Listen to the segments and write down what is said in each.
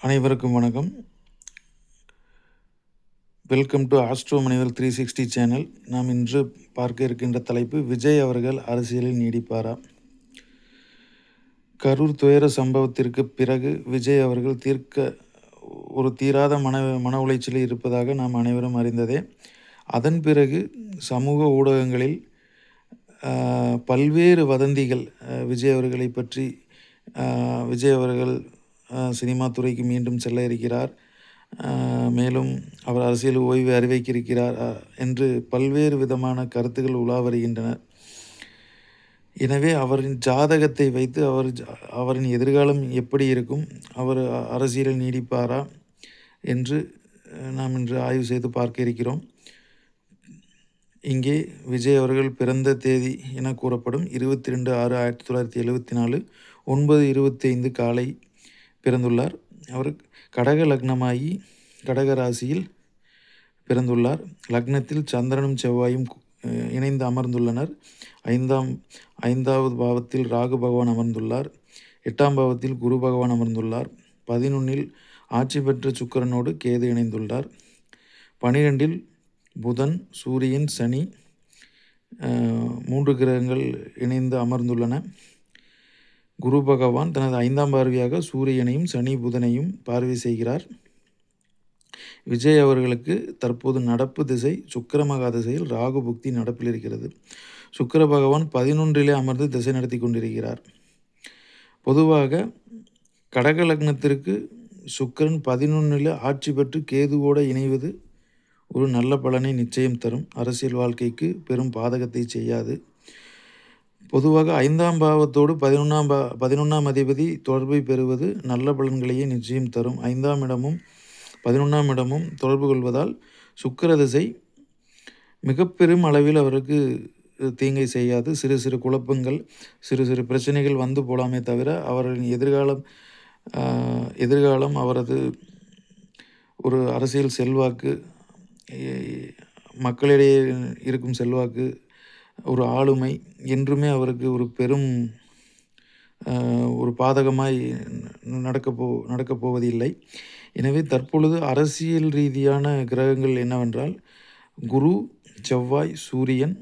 அனைவருக்கும் வணக்கம். Welcome to astro மனிதர் 360 சேனல். நாம் இன்று பார்க்க இருக்கின்ற தலைப்பு, விஜய் அவர்கள் அரசியலில் நீடிப்பாரா? கரூர் துயர சம்பவத்திற்கு பிறகு விஜய் அவர்கள் தீராத மன உளைச்சலில் இருப்பதாக நாம் அனைவரும் அறிந்ததே. அதன் பிறகு சமூக ஊடகங்களில் பல்வேறு வதந்திகள் விஜய் அவர்களை பற்றி, விஜய் அவர்கள் சினிமா துறைக்கு மீண்டும் செல்ல இருக்கிறார், மேலும் அவர் அரசியல் ஓய்வு அறிவிக்கிருக்கிறார் என்று பல்வேறு விதமான கருத்துக்கள் உலா வருகின்றன. எனவே அவரின் ஜாதகத்தை வைத்து அவரின் எதிர்காலம் எப்படி இருக்கும், அவர் அரசியலில் நீடிப்பாரா என்று நாம் இன்று ஆய்வு செய்து பார்க்க இருக்கிறோம். இங்கே விஜய் அவர்கள் பிறந்த தேதி என கூறப்படும் 22/6/1974 9:25 காலை பிறந்துள்ளார். அவர் கடக லக்னமாகி கடக ராசியில் பிறந்துள்ளார். லக்னத்தில் சந்திரனும் செவ்வாயும் இணைந்து அமர்ந்துள்ளனர். ஐந்தாவது பாவத்தில் ராகு பகவான் அமர்ந்துள்ளார். 8ஆம் பாவத்தில் குரு பகவான் அமர்ந்துள்ளார். 11இல் ஆட்சி பெற்ற சுக்கிரனோடு கேது இணைந்துள்ளார். 12இல் புதன், சூரியன், சனி 3 கிரகங்கள் இணைந்து அமர்ந்துள்ளன. குரு பகவான் தனது 5ஆம் பார்வையாக சூரியனையும் சனி புதனையும் பார்வை செய்கிறார். விஜய் அவர்களுக்கு தற்போது நடப்பு திசை சுக்கிர மகா திசையில் ராகு புக்தி நடப்பில் இருக்கிறது. சுக்கிர பகவான் 11இலே அமர்ந்து திசை நடத்தி கொண்டிருக்கிறார். பொதுவாக கடக லக்னத்திற்கு சுக்கிரன் 11இல் ஆட்சி பெற்று கேதுவோடு இணைவது ஒரு நல்ல பலனை நிச்சயம் தரும். அரசியல் வாழ்க்கைக்கு பெரும் பாதகத்தை செய்யாது. பொதுவாக 5ஆம் பாவத்தோடு 11ஆம் அதிபதி தொடர்பை பெறுவது நல்ல பலன்களையே நிச்சயம் தரும். 5ஆம் இடமும் 11ஆம் இடமும் தொடர்பு கொள்வதால் சுக்கிர திசை மிக பெரும் அளவில் அவருக்கு தீங்கை செய்யாது. சிறு சிறு குழப்பங்கள், சிறு சிறு பிரச்சனைகள் வந்து போலாமே தவிர அவரின் எதிர்காலம் அவரது ஒரு அரசியல் செல்வாக்கு, மக்களிடையே இருக்கும் செல்வாக்கு, ஒரு ஆளுமை என்றுமே அவருக்கு ஒரு பெரும் ஒரு பாதகமாய் நடக்கப் போவதில்லை. எனவே தற்பொழுது அரசியல் ரீதியான கிரகங்கள் என்னவென்றால், குரு, செவ்வாய், சூரியன்,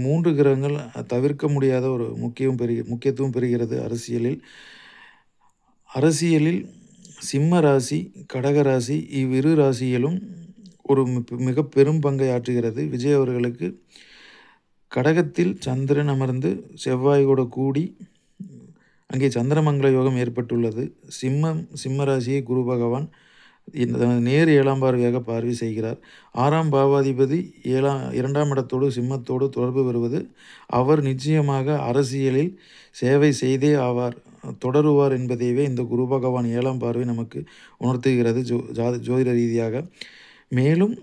3 கிரகங்கள் தவிர்க்க முடியாத ஒரு முக்கியத்துவம் பெறுகிறது அரசியலில். சிம்ம ராசி, கடக ராசி இவ்விரு ராசியிலும் ஒரு மிக பெரும் பங்கை ஆற்றுகிறது. விஜய் அவர்களுக்கு கடகத்தில் சந்திரன் அமர்ந்து செவ்வாயோடு கூடி அங்கே சந்திரமங்கல யோகம் ஏற்பட்டுள்ளது. சிம்ம ராசியை குரு பகவான் நேர் 7ஆம் பார்வையாக பார்வை செய்கிறார். 6ஆம் பாவாதிபதி 2ஆம் இடத்தோடு சிம்மத்தோடு தொடர்பு பெறுவது அவர் நிச்சயமாக அரசியலில் சேவை செய்தே ஆவார், தொடருவார் என்பதையே இந்த குரு பகவான் 7ஆம் பார்வை நமக்கு உணர்த்துகிறது ஜோதிட ரீதியாக. மேலும்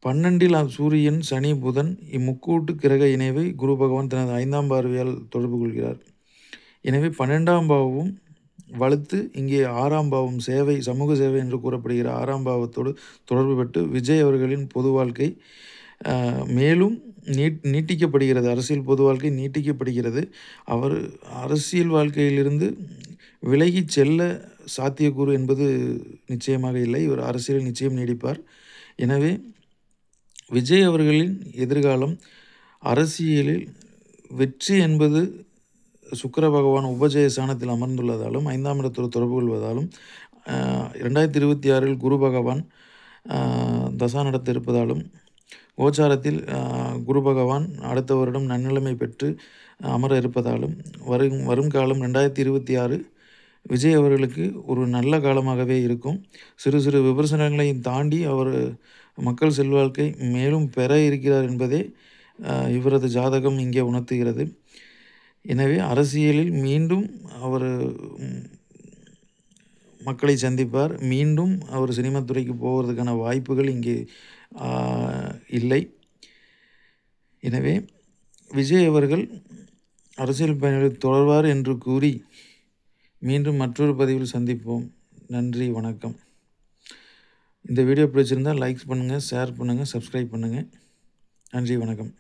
12இல் சூரியன், சனி, புதன் இம்முக்கூட்டு கிரக இணைவை குரு பகவான் தனது 5ஆம் பார்வையால் தொடர்பு கொள்கிறார். எனவே 12ஆம் பாவமும் வலுத்து இங்கே 6ஆம் பாவம் சமூக சேவை என்று கூறப்படுகிற 6ஆம் பாவத்தோடு தொடர்பு பெற்று விஜய் அவர்களின் பொது வாழ்க்கை மேலும் நீட்டிக்கப்படுகிறது. அரசியல் பொது வாழ்க்கை நீட்டிக்கப்படுகிறது. அவர் அரசியல் வாழ்க்கையிலிருந்து விலகி செல்ல சாத்தியக்கூறு என்பது நிச்சயமாக இல்லை. இவர் அரசியலில் நிச்சயம் நீடிப்பார். எனவே விஜய் அவர்களின் எதிர்காலம் அரசியலில் வெற்றி என்பது சுக்கிர பகவான் உபஜய ஸ்தானத்தில் அமர்ந்துள்ளதாலும் 5ஆம் இடத்தோடு தொடர்பு கொள்வதாலும் 2026இல் குரு பகவான் தசா நடத்த இருப்பதாலும் கோச்சாரத்தில் குரு பகவான் அடுத்த வருடம் நன்னிலைமை பெற்று அமர இருப்பதாலும் வரும் காலம் 2026 விஜய் அவர்களுக்கு ஒரு நல்ல காலமாகவே இருக்கும். சிறு சிறு விமர்சனங்களையும் தாண்டி அவர் மக்கள் செல்வாக்கை மேலும் பெற இருக்கிறார் என்பதே இவரது ஜாதகம் இங்கே உணர்த்துகிறது. எனவே அரசியலில் மீண்டும் அவர் மக்களை சந்திப்பார். மீண்டும் அவர் சினிமா துறைக்கு போவதற்கான வாய்ப்புகள் இங்கே இல்லை. எனவே விஜய் அவர்கள் அரசியல் பயணத்தில் தொடர்வார் என்று கூறி மீண்டும் மற்றொரு பதிவில் சந்திப்போம். நன்றி, வணக்கம். இந்த வீடியோ பிடிச்சிருந்தால் லைக்ஸ் பண்ணுங்கள், ஷேர் பண்ணுங்கள், சப்ஸ்கிரைப் பண்ணுங்கள். நன்றி, வணக்கம்.